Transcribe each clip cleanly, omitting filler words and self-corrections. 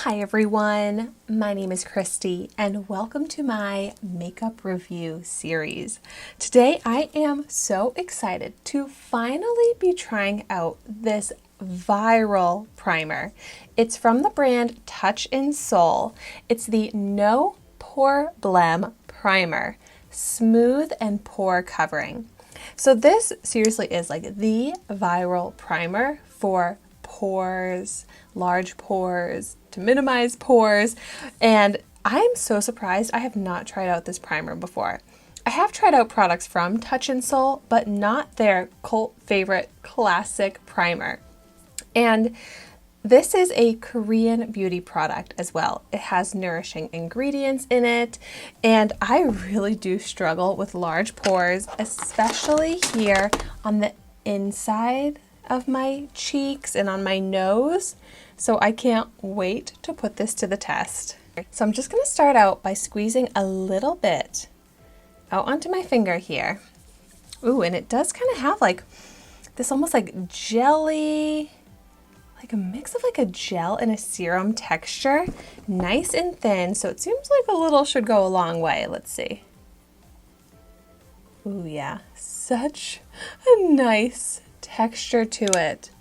Hi everyone, my name is Christy and welcome to my makeup review series. Today I am so excited to finally be trying out this viral primer. It's from the brand Touch in Soul. It's the No Pore Blem primer, smooth and pore covering. So this seriously is like the viral primer for pores, large pores, to minimize pores, and I'm so surprised I have not tried out this primer before. I have tried out products from Touch in Soul, but not their cult favorite classic primer. And this is a Korean beauty product as well. It has nourishing ingredients in it, and I really do struggle with large pores, especially here on the inside of my cheeks and on my nose. So I can't wait to put this to the test. So I'm just going to start out by squeezing a little bit out onto my finger here. Ooh, and it does kind of have like this almost like jelly, like a mix of like a gel and a serum texture. Nice and thin, so it seems like a little should go a long way. Let's see. Ooh, yeah, such a nice texture to it.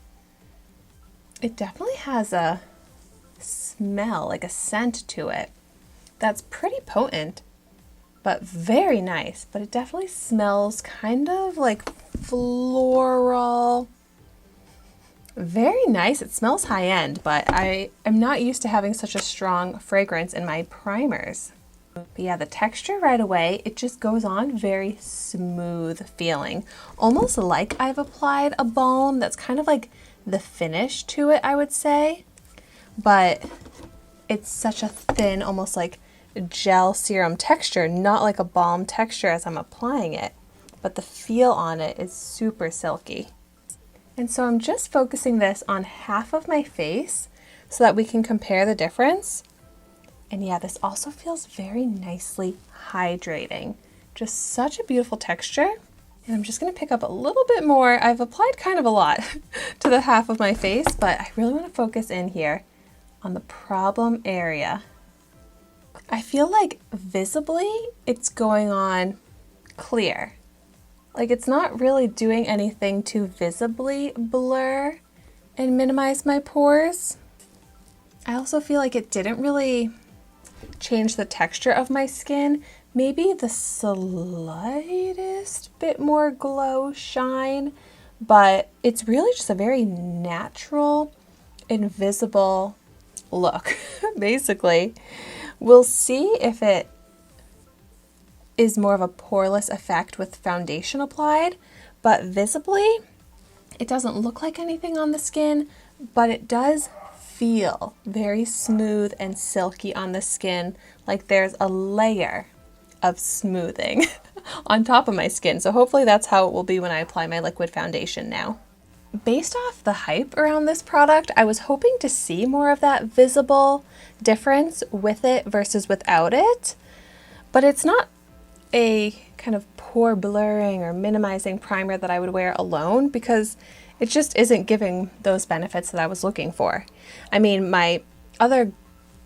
It definitely has a smell, like a scent to it that's pretty potent, but very nice. But it definitely smells kind of like floral. Very nice. It smells high end, but I am not used to having such a strong fragrance in my primers. But yeah, the texture right away, it just goes on very smooth feeling. Almost like I've applied a balm. That's kind of like the finish to it, I would say. But it's such a thin, almost like gel serum texture, not like a balm texture as I'm applying it. But the feel on it is super silky. And so I'm just focusing this on half of my face so that we can compare the difference. And yeah, this also feels very nicely hydrating. Just such a beautiful texture. And I'm just going to pick up a little bit more. I've applied kind of a lot to the half of my face, but I really want to focus in here on the problem area. I feel like visibly it's going on clear. Like it's not really doing anything to visibly blur and minimize my pores. I also feel like it didn't really change the texture of my skin. Maybe the slightest bit more glow shine, but it's really just a very natural, invisible look, basically. We'll see if it is more of a poreless effect with foundation applied, but visibly, it doesn't look like anything on the skin, but it does feel very smooth and silky on the skin, like there's a layer of smoothing on top of my skin. So hopefully that's how it will be when I apply my liquid foundation now. Based off the hype around this product, I was hoping to see more of that visible difference with it versus without it, but it's not a kind of pore blurring or minimizing primer that I would wear alone because it just isn't giving those benefits that I was looking for. I mean, my other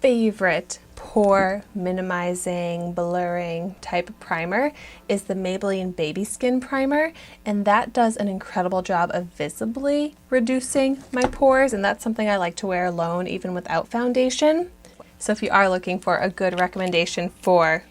favorite pore minimizing, blurring type of primer is the Maybelline Baby Skin Primer, and that does an incredible job of visibly reducing my pores, and that's something I like to wear alone even without foundation. So if you are looking for a good recommendation for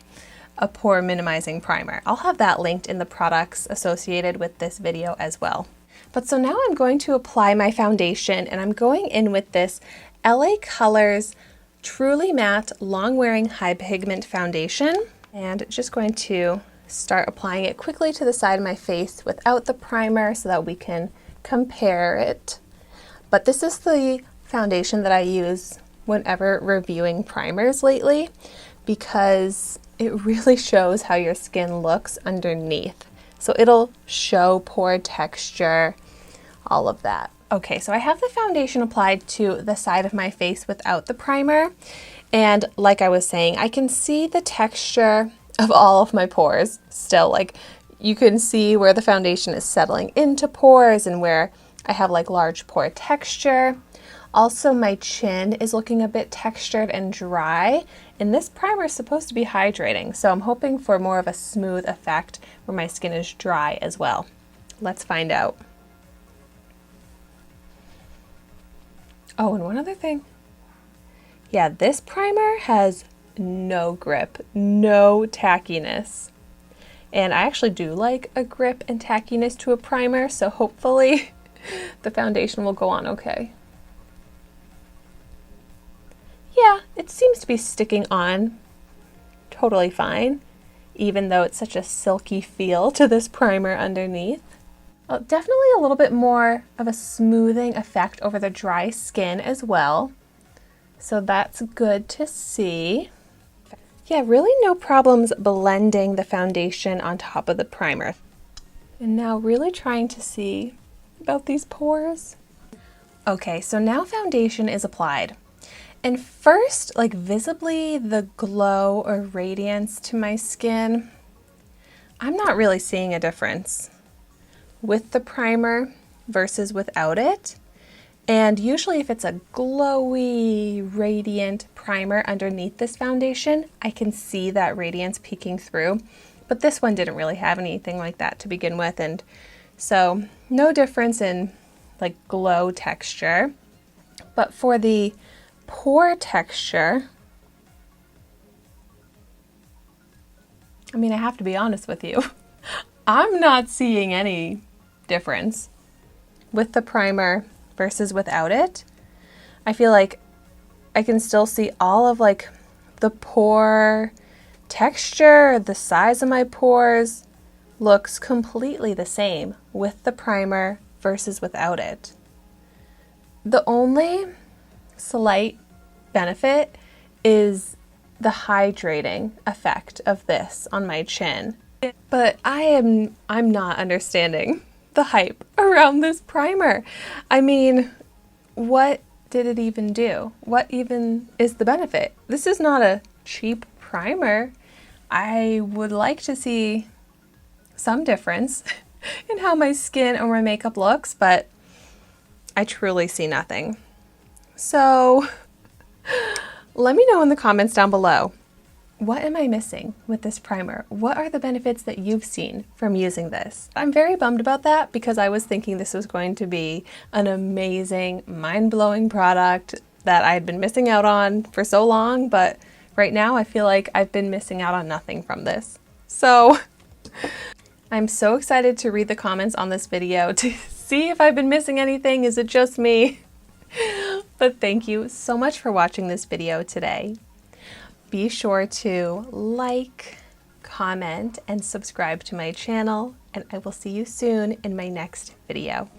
a pore minimizing primer, I'll have that linked in the products associated with this video as well. But so now I'm going to apply my foundation, and I'm going in with this LA Colors Truly Matte Long Wearing High Pigment Foundation, and just going to start applying it quickly to the side of my face without the primer so that we can compare it. But this is the foundation that I use whenever reviewing primers lately because it really shows how your skin looks underneath. So it'll show pore texture, all of that. Okay, so I have the foundation applied to the side of my face without the primer. And like I was saying, I can see the texture of all of my pores still. Like you can see where the foundation is settling into pores and where I have like large pore texture. Also, my chin is looking a bit textured and dry, and this primer is supposed to be hydrating, so I'm hoping for more of a smooth effect where my skin is dry as well. Let's find out. Oh, and one other thing. Yeah, this primer has no grip, no tackiness. And I actually do like a grip and tackiness to a primer, so hopefully the foundation will go on okay. Yeah, it seems to be sticking on totally fine, even though it's such a silky feel to this primer underneath. Well, definitely a little bit more of a smoothing effect over the dry skin as well. So that's good to see. Yeah, really no problems blending the foundation on top of the primer. And now really trying to see about these pores. Okay, so now foundation is applied. And first, like visibly the glow or radiance to my skin, I'm not really seeing a difference with the primer versus without it. And usually if it's a glowy, radiant primer underneath this foundation, I can see that radiance peeking through. But this one didn't really have anything like that to begin with, and so no difference in like glow texture. But for the pore texture, I mean, I have to be honest with you, I'm not seeing any difference with the primer versus without it. I feel like I can still see all of like the pore texture, the size of my pores looks completely the same with the primer versus without it. The only slight benefit is the hydrating effect of this on my chin. But I'm not understanding the hype around this primer. I mean, what did it even do? What even is the benefit? This is not a cheap primer. I would like to see some difference in how my skin or my makeup looks, but I truly see nothing. So let me know in the comments down below. What am I missing with this primer? What are the benefits that you've seen from using this? I'm very bummed about that because I was thinking this was going to be an amazing, mind-blowing product that I had been missing out on for so long, but right now I feel like I've been missing out on nothing from this. So I'm so excited to read the comments on this video to see if I've been missing anything. Is it just me? But thank you so much for watching this video today. Be sure to like, comment, and subscribe to my channel, and I will see you soon in my next video.